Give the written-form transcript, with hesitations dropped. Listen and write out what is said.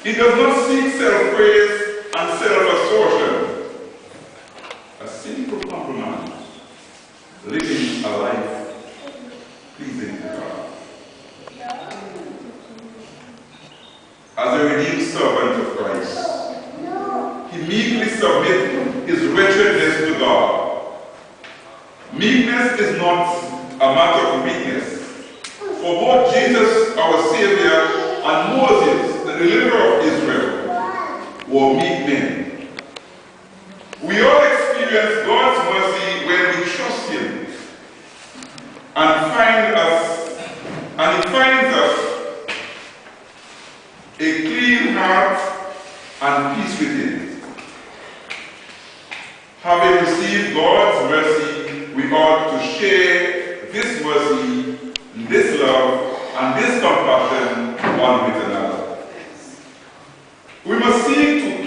He does not seek self-praise and self-assertion. A simple compromise, living a life pleasing to God. As a redeemed servant of Christ, he meekly submits his wretchedness to God. Meekness is not a matter of weakness. For both Jesus, our Savior, and Moses, the deliverer of Israel, were meek men. We all experience God's mercy when we trust him and he finds us a clean heart and peace within. Having received God's mercy, we ought to share this mercy, this love, and this compassion one with another. We must seek to